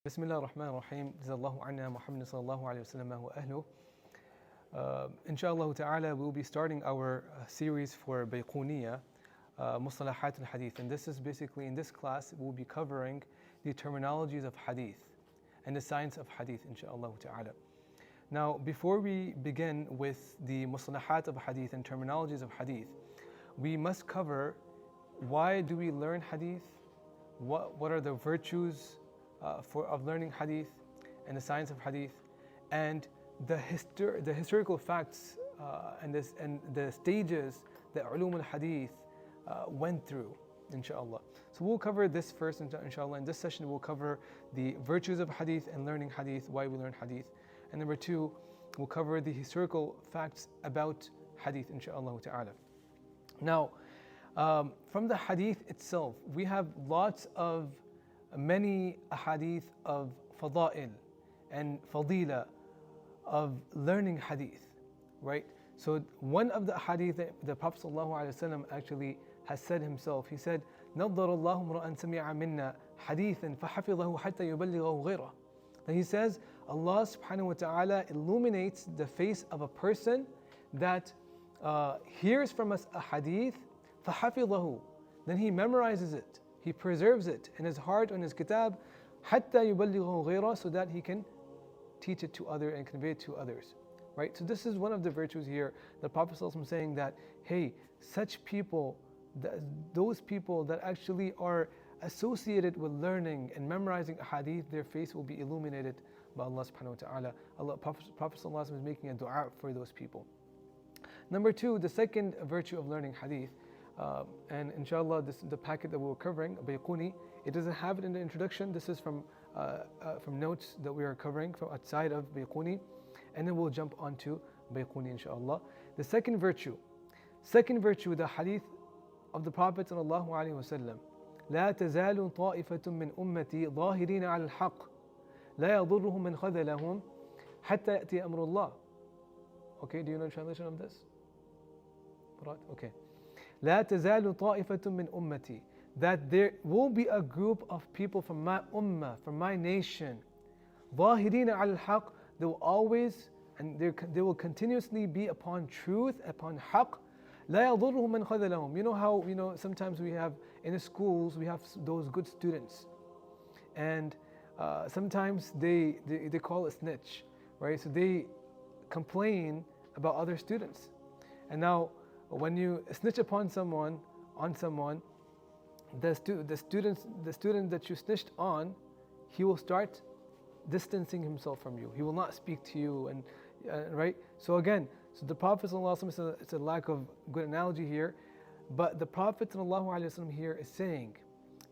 بسم الله الرحمن الرحيم جزا الله عنا محمد صلى الله عليه وسلم وأهله. Inshallah ta'ala, we'll be starting our series for Bayquniya, Mustalahat al-Hadith. And this is basically, in this class, we'll be covering the terminologies of Hadith and the science of Hadith, inshallah ta'ala. Now, before we begin with the Mustalahat of Hadith and terminologies of Hadith, we must cover why do we learn Hadith, what are the virtues of learning Hadith and the science of Hadith, and the historical facts and the stages that Uloom al-Hadith went through, inshallah. So we'll cover this first, inshallah. In this session, we'll cover the virtues of Hadith and learning Hadith, why we learn Hadith. And number two, we'll cover the historical facts about Hadith, inshallah ta'ala. Now, from the Hadith itself, we have many Ahadith of Fada'il and Fadila of learning Hadith, right? So one of the Ahadith that the Prophet ﷺ actually has said himself, he said, نَضَّرَ اللَّهُ امْرَأً سَمِعَ مِنَّا حَدِيثًا فَحَفِظَهُ حَتَّى يُبَلِّغَهُ غَيْرَهُ. Then he says, Allah subhanahu wa ta'ala illuminates the face of a person that hears from us a hadith, فَحَفِظَهُ. Then he memorizes it, he preserves it in his heart, on his kitab, حَتَّى يُبَلِّغَهُ غَيْرَهُ, so that he can teach it to others and convey it to others. Right? So this is one of the virtues here. The Prophet ﷺ saying that, hey, such people, those people that actually are associated with learning and memorizing a hadith, their face will be illuminated by Allah subhanahu wa ta'ala. Prophet ﷺ is making a dua for those people. Number two, the second virtue of learning hadith, and inshallah this is the packet that we're covering, Bayquni. It doesn't have it in the introduction. This is from notes that we are covering from outside of Bayquni, and then we'll jump onto Bayquni inshallah. The second virtue, the hadith of the Prophet sallallahu alaihi wasallam. لا تزال طائفة من أمتي ظاهرين على الحق لا يضرهم من خذلهم حتى يأتي أمر الله. Okay, do you know the translation of this? Right, okay. لا تزال طائفة من أمتي, that there will be a group of people from my ummah, from my nation, ظاهرين على الحق, they will always and they will continuously be upon truth, upon haqq. لا يضرهم من خذلهم. You know how, sometimes we have in the schools, we have those good students, and sometimes they call a snitch, right? So they complain about other students, and now when you snitch upon someone, the student that you snitched on, he will start distancing himself from you. He will not speak to you, and right. So again, the Prophet ﷺ, it's a lack of good analogy here, but the Prophet ﷺ here is saying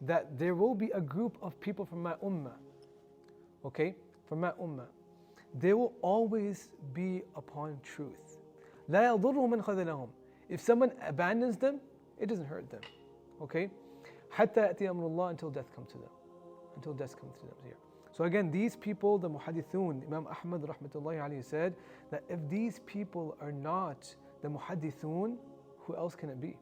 that there will be a group of people from my ummah, okay, from my ummah. They will always be upon truth. لا يضرهم من خذلهم. If someone abandons them, it doesn't hurt them, okay? حتى يأتي أمر الله, until death comes to them, here. So again, these people, the muhadithun, Imam Ahmed rahmatullahi alayhi said that if these people are not the muhadithun, who else can it be?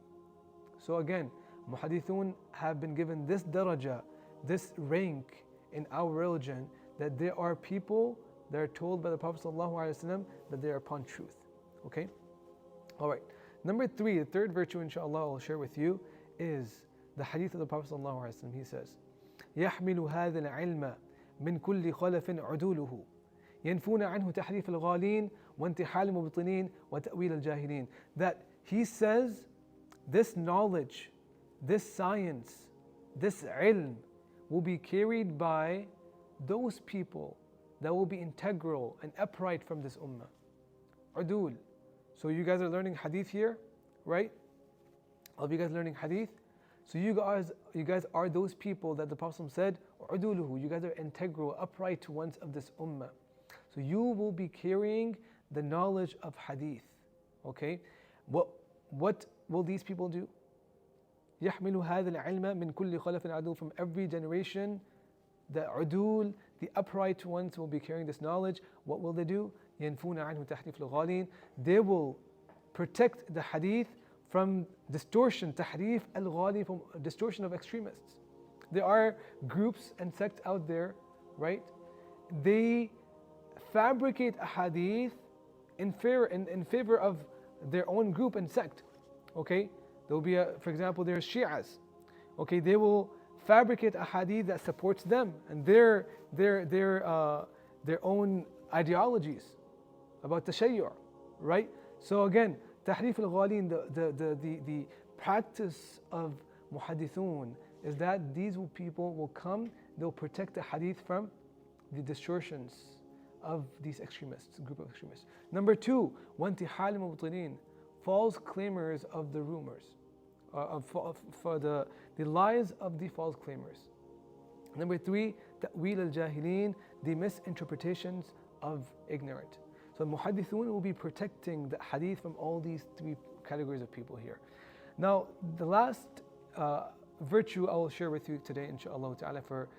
So again, muhadithun have been given this daraja, this rank in our religion, that there are people that are told by the Prophet sallallahu alaihi wasallam that they are upon truth, okay? All right. Number three, the third virtue, inshallah, I'll share with you, is the hadith of the Prophet sallallahu alaihi wasallam. He says, يحمل هذا العلم من كل خلف عدوله ينفون عنه تحريف الغالين وانتحال المبطلين وتأويل الجاهلين. That he says, this knowledge, this science, this ilm will be carried by those people that will be integral and upright from this ummah. Udul. So you guys are learning hadith here, right? All of you guys learning hadith. So you guys are those people that the Prophet said, uduluhu, you guys are integral, upright ones of this ummah. So you will be carrying the knowledge of hadith. Okay? What will these people do? يحمل هذا العلم من كل خلف عدول, from every generation, the udul, the upright ones will be carrying this knowledge. What will they do? ينفون عنه تحريف الغالين. They will protect the hadith from distortion, tahrif al-ghali, from distortion of extremists. There are groups and sects out there, right? They fabricate ahadith in favor of their own group and sect. Okay, there will be for example, there's Shi'as. Okay, they will fabricate ahadith that supports them and their own ideologies about tashayyu', right? So again, tahrif al-ghalin, the practice of muhaddithun is that these people will come, they'll protect the hadith from the distortions of these extremists, group of extremists. Number two, وَانْتِحَالِ الْمُبْطِلِينَ, false claimers of the rumors, for the lies of the false claimers. Number three, تَأْوِيلَ الْجَاهِلِينَ, the misinterpretations of ignorant. So muhaddithun will be protecting the hadith from all these three categories of people here. Now, the last virtue I will share with you today, inshaAllah ta'ala, for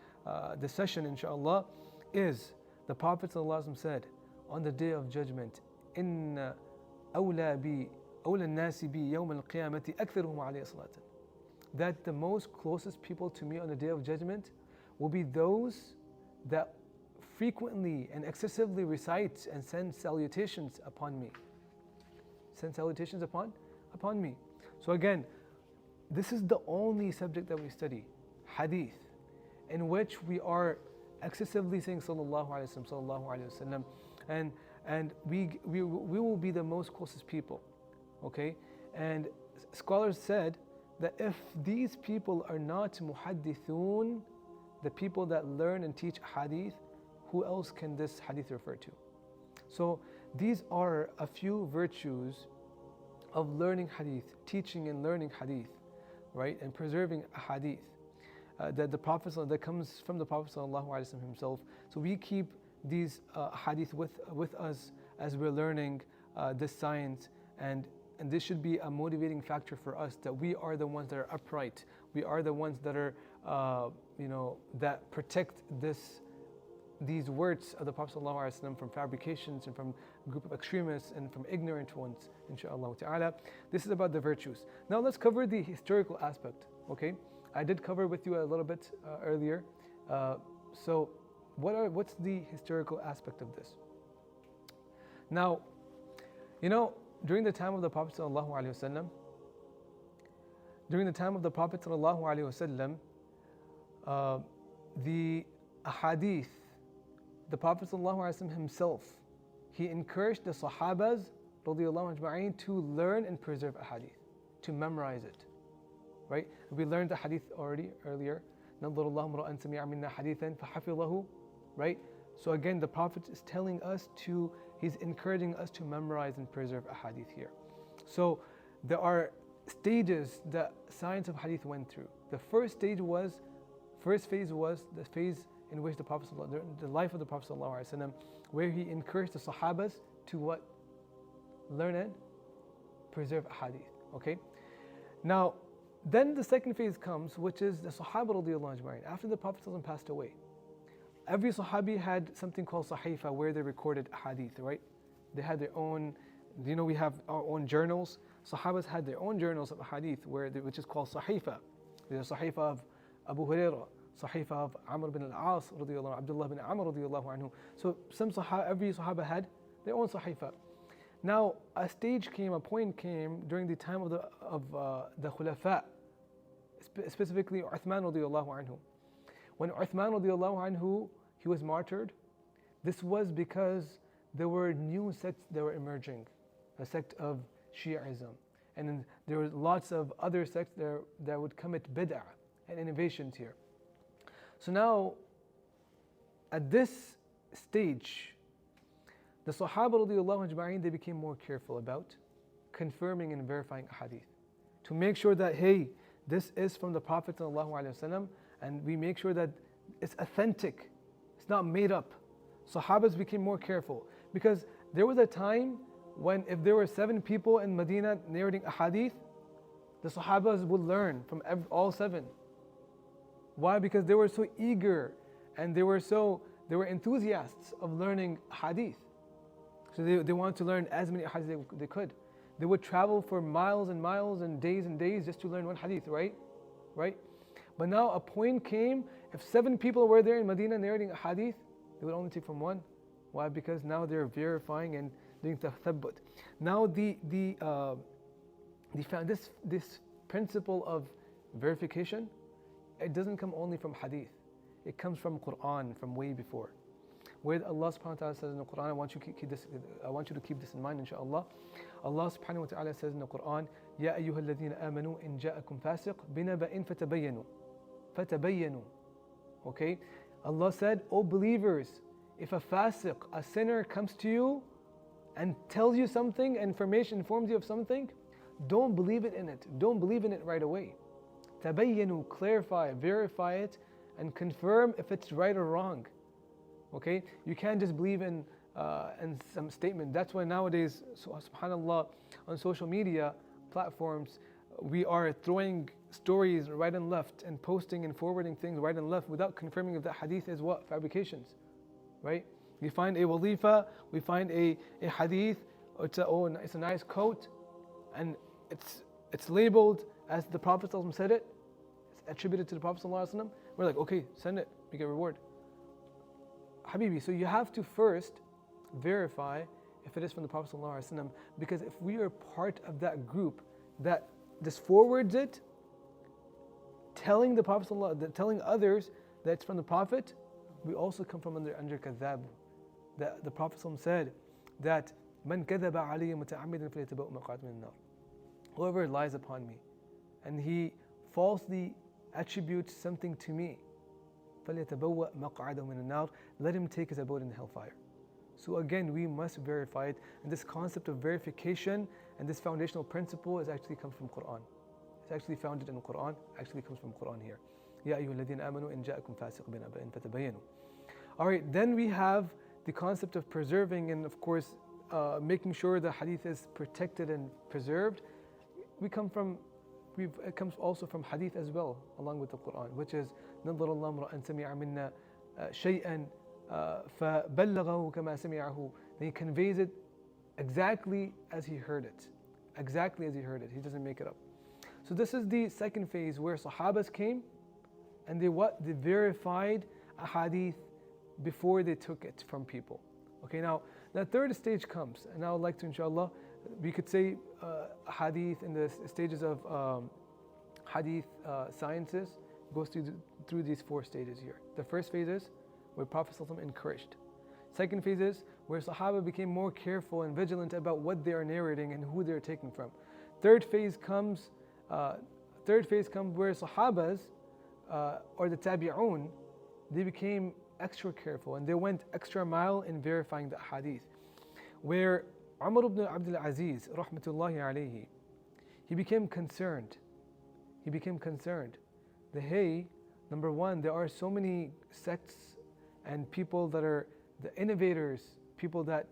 this session, inshaAllah, is the Prophet ﷺ said on the day of judgment, إِنَّ أَوْلَى النَّاسِ بِي يَوْمَ الْقِيَامَةِ أَكْثَرُهُمْ عَلَيْهِ صَلَاةً, that the most closest people to me on the day of judgment will be those that frequently and excessively recite and send salutations upon me. Send salutations upon me. So again, this is the only subject that we study, hadith, in which we are excessively saying sallallahu alaihi wasallam, sallallahu alaihi wasallam, and we will be the most closest people. Okay, and scholars said that if these people are not muhaddithun, the people that learn and teach hadith, who else can this hadith refer to? So these are a few virtues of learning hadith, teaching and learning hadith, right, and preserving hadith that the Prophet, that comes from the Prophet ﷺ himself. So we keep these hadith with us as we're learning this science, and this should be a motivating factor for us, that we are the ones that are upright. We are the ones that are that protect these words of the Prophet ﷺ from fabrications and from a group of extremists and from ignorant ones, inshaAllah ta'ala. This is about the virtues. Now let's cover the historical aspect, okay? I did cover with you a little bit earlier. So what's the historical aspect of this? Now, during the time of the Prophet ﷺ, the ahadith, the Prophet ﷺ himself, he encouraged the Sahabas radiallahu ajma'in to learn and preserve ahadith, to memorize it. Right? We learned the hadith earlier. نَظَّرَ اللَّهُ امْرَأً سَمِعَ مِنَّا حَدِيثًا فَحَفِظَهُ. Right? So again, the Prophet is telling us he's encouraging us to memorize and preserve ahadith here. So there are stages that science of hadith went through. The first phase was the phase in which the life of the Prophet ﷺ, where he encouraged the Sahabas to what? Learn and preserve hadith. Okay? Now, then the second phase comes, which is the Sahaba radiallahu ajma'in. After the Prophet ﷺ passed away, every Sahabi had something called Sahifa, where they recorded hadith, right? They had their own, we have our own journals. Sahabas had their own journals of hadith, which is called Sahifa. There's a Sahifa of Abu Hurairah, Sahifa of Amr ibn al-As radiallahu, Abdullah ibn Amr radiallahu anhu. So every Sahaba had their own Sahifa. Now a point came during the time of the Khulafa, specifically Uthman radiallahu anhu. When Uthman radiallahu anhu, he was martyred, this was because there were new sects that were emerging, a sect of Shi'ism, and then there were lots of other sects that would commit bid'ah and innovations here. So now, at this stage, the Sahaba radiallahu ajma'in, they became more careful about confirming and verifying hadith, to make sure that, hey, this is from the Prophet ﷺ, and we make sure that it's authentic, it's not made up. Sahabas became more careful, because there was a time when if there were 7 people in Medina narrating a hadith, the Sahabas would learn from all 7. Why? Because they were so eager and they were enthusiasts of learning hadith. So they wanted to learn as many hadith they could. They would travel for miles and miles and days just to learn one hadith, right? But now a point came If 7 people were there in Medina narrating a hadith, they would only take from 1. Why? Because now they're verifying and doing tathabbut. Now this principle of verification, it doesn't come only from hadith. It comes from Quran, from way before. Where Allah subhanahu wa ta'ala says in the Quran, I want you to keep this in mind, inshaAllah. Allah subhanahu wa ta'ala says in the Quran, Ya ayyuha alladhina amanu in ja'akum fasiq binaba'in fatabayyanu. Okay? Allah said, O believers, if a fasiq, a sinner comes to you and tells you something, information informs you of something, don't believe it in it. Don't believe in it right away. Tabayyanu, clarify, verify it, and confirm if it's right or wrong. Okay, you can't just believe in some statement. That's why nowadays, subhanallah, on social media platforms, we are throwing stories right and left and posting and forwarding things right and left without confirming if the hadith is what? Fabrications, right? We find a walifa, we find a hadith, it's a nice coat, and it's labeled as the Prophet ﷺ said it. It's attributed to the Prophet ﷺ. We're like, okay, send it, we get reward. Habibi, so you have to first verify if it is from the Prophet ﷺ, because if we are part of that group that just forwards it, telling the Prophet ﷺ, telling others that it's from the Prophet, we also come from under kadhab. The Prophet ﷺ said that man kadhaba alayya muta'ammidan falyatabawwa maq'adahu min an-nar. Whoever lies upon me and he falsely attributes something to me, فَلْيَتَبَوَّأْ مَقْعَدَهُ مِنَ النَّارِ, let him take his abode in the hellfire. So again, we must verify it, and this concept of verification and this foundational principle is actually comes from Quran. It's actually founded in the Quran, actually comes from Quran here. يَا أَيُّهَا الَّذِينَ آمَنُوا إِنْ جَاءَكُمْ فَاسِقٌ بِنَبَإٍ فَتَبَيَّنُوا. Alright, then we have the concept of preserving and of course making sure the hadith is protected and preserved. It comes also from hadith as well, along with the Quran, which is نظر الله امرأ سمع منا شيئا فبلغه كما سمعه. Then he conveys it exactly as he heard it. Exactly as he heard it. He doesn't make it up. So this is the second phase where Sahabas came and they verified a hadith before they took it from people. Okay, now the third stage comes, and I would like to, inshallah, we could say hadith in the stages of hadith sciences goes through these 4 stages here. The first phase is where Prophet ﷺ encouraged. Second phase is where Sahaba became more careful and vigilant about what they are narrating and who they are taking from. Third phase comes where Sahabas or the Tabi'un, they became extra careful and they went extra mile in verifying the hadith. Where Umar ibn Abdul Aziz, rahmatullahi alayhi, he became concerned. That hey, number one, there are so many sects and people that are the innovators, people that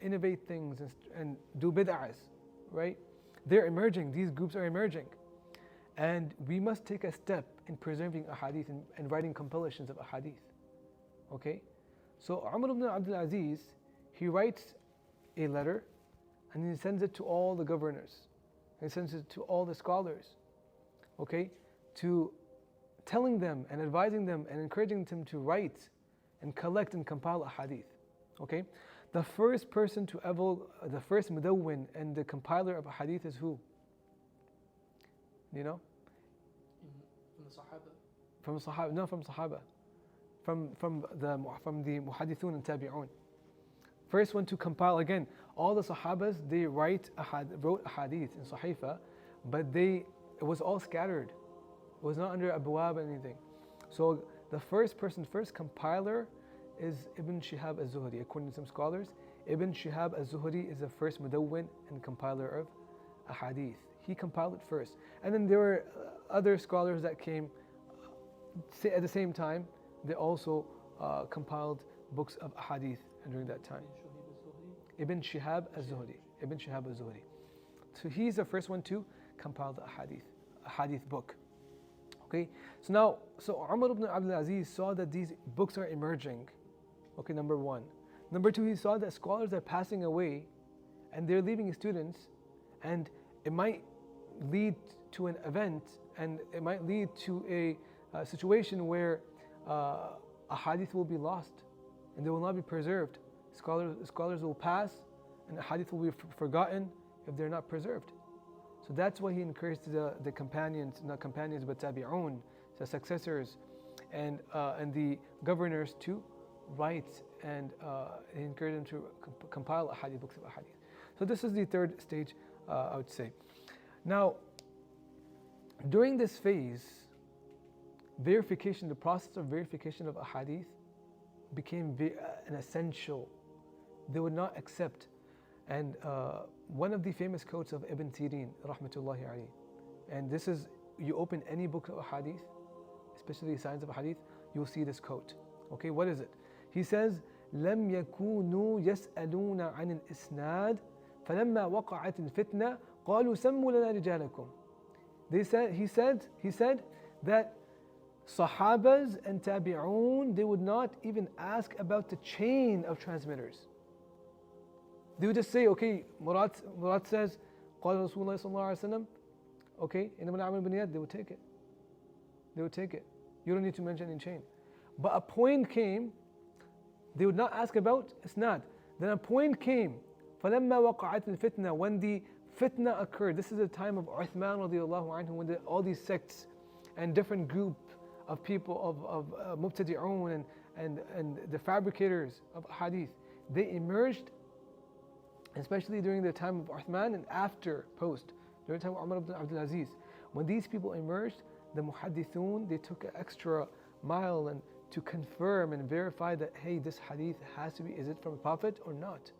innovate things and do bid'ahs, right? They're emerging, these groups are emerging. And we must take a step in preserving ahadith and writing compilations of ahadith. Okay? So Umar ibn Abdul Aziz, he writes a letter and he sends it to all the governors. He sends it to all the scholars. Okay? To telling them and advising them and encouraging them to write and collect and compile a hadith. Okay? The first person to ever, the first mudawwin and the compiler of a hadith is who? Do you know? From the Sahaba. No, from Sahaba. From the muhadithun and tabi'un. First one to compile, again, all the Sahabas, they wrote a hadith in Sahifa, but it was all scattered. It was not under abwab or anything. So the first compiler is Ibn Shihab al-Zuhri. According to some scholars, Ibn Shihab al-Zuhri is the first mudawwin and compiler of a hadith. He compiled it first. And then there were other scholars that came at the same time. They also compiled books of hadith during that time. Ibn Shihab al-Zuhri. So he's the first one to compile the hadith book. Okay, so Umar ibn Abdul Aziz saw that these books are emerging. Okay, number one. Number two, he saw that scholars are passing away and they're leaving students, and it might lead to an event and it might lead to a situation where ahadith will be lost and they will not be preserved. Scholars will pass and ahadith will be forgotten if they're not preserved. So that's why he encouraged the companions, not companions but tabi'un, the successors and the governors to write, and he encouraged them to compile ahadith, books of ahadith. So this is the third stage, I would say. Now, during this phase, the process of verification of ahadith became an essential. They would not accept. And one of the famous quotes of Ibn Sirin, rahmatullahi alayhi, and this is, you open any book of ahadith, especially Science of Hadith, you will see this quote. Okay, what is it? He says, لم يكونوا يسألون عن الإسناد فلما وقعت الفتنة قالوا سموا لنا رجالكم. He said that Sahabas and Tabi'un, they would not even ask about the chain of transmitters. They would just say, okay, Murad says, قال رسول الله صلى الله عليه وسلم, okay, إنما الأعمال بالنيات, they would take it. They would take it. You don't need to mention in chain. But a point came, they would not ask about isnad. Then a point came, فَلَمَّا وَقَعَتِ الْفِتْنَةِ, when the fitnah occurred. This is the time of Uthman radiallahu anhu, when all these sects and different group of people of mubtadi'un and the fabricators of hadith, they emerged, especially during the time of Uthman and after, during the time of Umar ibn Abdul Aziz. When these people emerged, the muhaddithun, they took an extra mile and to confirm and verify that, hey, this hadith has to be, is it from the Prophet or not?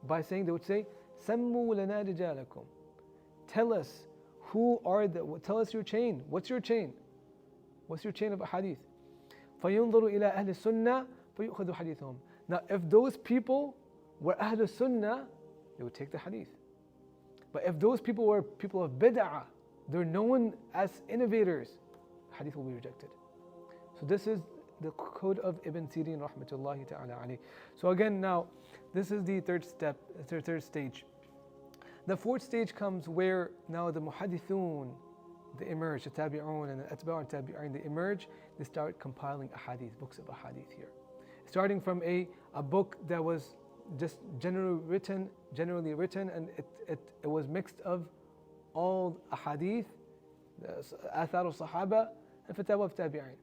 By saying, they would say, Sammu lana rijalakum. Tell us tell us your chain. What's your chain? What's your chain of hadith? فَيُنظَرُ إِلَىٰ أَهْلِ السُّنَّةِ فَيُؤْخَذُ حَدِيثُهُم. Now, if those people were Ahl Sunnah, they would take the hadith. But if those people were people of bid'ah, they're known as innovators, hadith will be rejected. So this is the code of Ibn Sirin rahmatullahi ta'ala alayhi. So again, now this is the third stage. The fourth stage comes where now the muhaddithun, they emerge, the tabi'un and the atba' al-tabi'in, they emerge, they start compiling ahadith, books of ahadith here. Starting from a book that was just generally written and it was mixed of all ahadith, athar al-Sahabah and fatawa of tabi'in.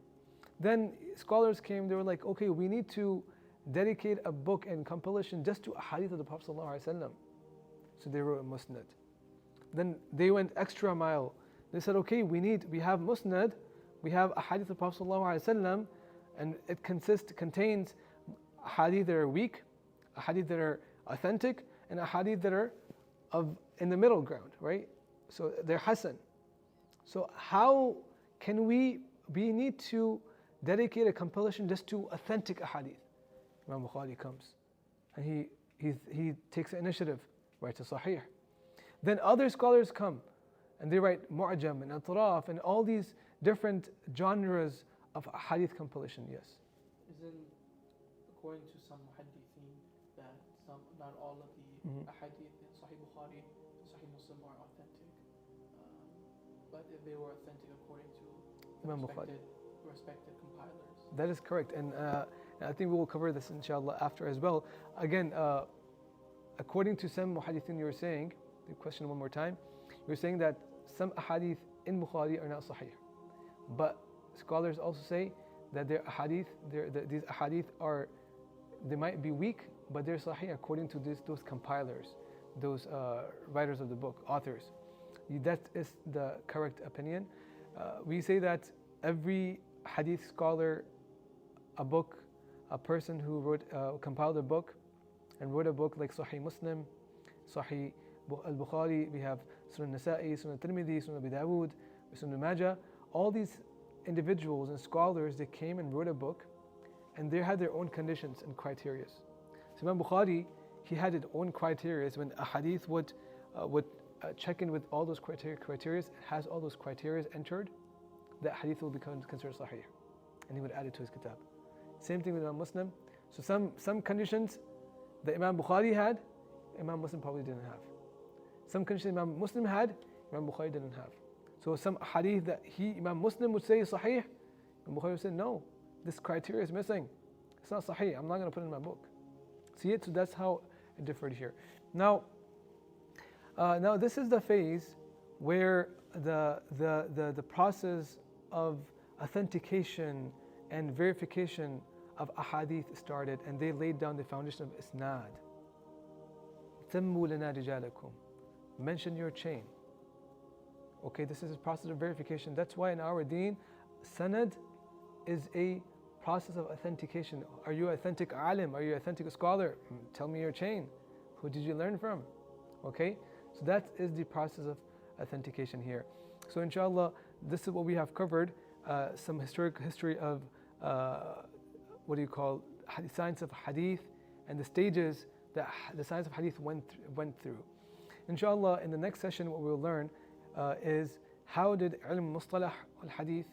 Then scholars came, they were like, okay, we need to dedicate a book and compilation just to ahadith of the Prophet ﷺ. So they wrote a musnad. Then they went extra mile. They said, okay, we have musnad, we have ahadith of the Prophet ﷺ, and it contains ahadith that are weak, ahadith that are authentic, and ahadith that are in the middle ground, right? So they're hasan. So how can we need to dedicate a compilation just to authentic ahadith? Imam Bukhari comes and he takes the initiative, writes a Sahih. Then other scholars come and they write mu'jam and atraf and all these different genres of hadith compilation. Yes. Isn't, according to some muhaddithin, that not all of the ahadith in Sahih Bukhari, Sahih Muslim are authentic, but if they were authentic according to Imam Bukhari, respected compilers. That is correct, and I think we will cover this inshallah after as well. Again, according to some muhaddithin, you're saying, the question one more time, you're saying that some ahadith in Bukhari are not sahih, but scholars also say that these ahadith they might be weak, but they're sahih according to those compilers, those writers of the book, authors. That is the correct opinion. We say that every hadith scholar, a person who compiled a book and wrote a book like Sahih Muslim, Sahih al-Bukhari, we have Sunan Nasa'i, Sunan Tirmidhi, Sunan Abi Dawud, Sunan Majah, all these individuals and scholars, they came and wrote a book and they had their own conditions and criteria. So Imam Bukhari, he had his own criteria. When a hadith would check in with all those criteria, has all those criteria entered, that hadith will become considered sahih, and he would add it to his kitab. Same thing with Imam Muslim. So some conditions that Imam Bukhari had, Imam Muslim probably didn't have. Some conditions Imam Muslim had, Imam Bukhari didn't have. So some hadith that Imam Muslim would say is sahih, Imam Bukhari would say no, this criteria is missing. It's not sahih. I'm not going to put it in my book. See it? So that's how it differed here. Now this is the phase where the process of authentication and verification of ahadith started, and they laid down the foundation of isnād. تَمُّوا لَنَا رِجَالَكُمْ. Mention your chain. Okay, this is a process of verification. That's why in our deen, sanad is a process of authentication. Are you authentic alim? Are you authentic scholar? Tell me your chain. Who did you learn from? Okay, so that is the process of authentication here. So inshallah, this is what we have covered, some history of the science of hadith and the stages that the science of hadith went through. Inshallah, in the next session what we'll learn is how did ilm mustalah al-hadith,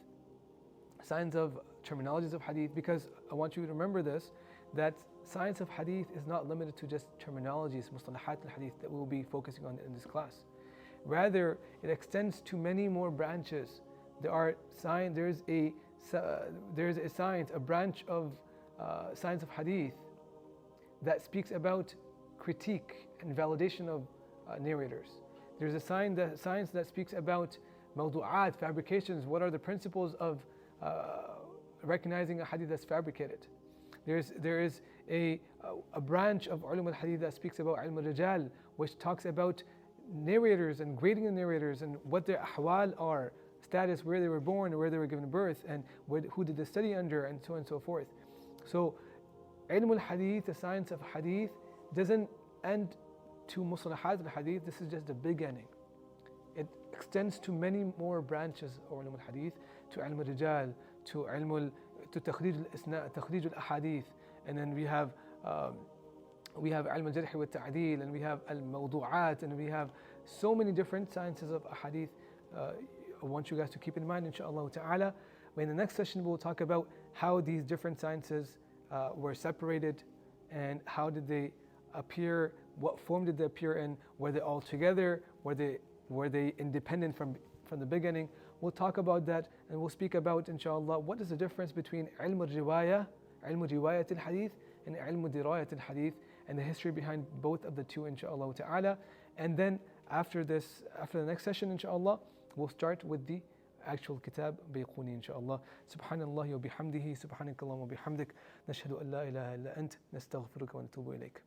science of terminologies of hadith, because I want you to remember this, that science of hadith is not limited to just terminologies, mustalahat al-hadith, that we'll be focusing on in this class. Rather, it extends to many more branches. There's a science, a branch of science of hadith that speaks about critique and validation of narrators. There's a science that speaks about mawdu'at, fabrications. What are the principles of recognizing a hadith that's fabricated? There is a branch of ulum al-hadith that speaks about ilm al-rijal, which talks about narrators and grading the narrators and what their ahwal are, status, where they were born or where they were given birth, and who did they study under, and so on and so forth. So ilm al-hadith, the science of hadith, doesn't end to mustalahat al-hadith. This is just the beginning. It extends to many more branches of ulum al-hadith, to ilm al-rijal, to takhrij al-isnād, takhrij al-ahadith, and then we have ilm al-jarh wa al-ta'dil, and we have al-mawdu'at, and we have so many different sciences of ahadith. I want you guys to keep in mind, inshaAllah ta'ala. In the next session we'll talk about how these different sciences were separated, and how did they appear, what form did they appear in, were they all together, were they independent from the beginning. We'll talk about that, and we'll speak about, inshallah, what is the difference between ilm al-riwayah, ilm riwayat al-hadith, and ilm dirayat al-hadith, and the history behind both of the two, inshallah ta'ala. And then after the next session, inshallah, we'll start with the actual kitab Bayquni, inshallah. Subhanallah wa bihamdihi, subhanakallahumma wa bihamdik, nashhadu an la ilaha illa ant, nastaghfiruka wa natubu ilayk.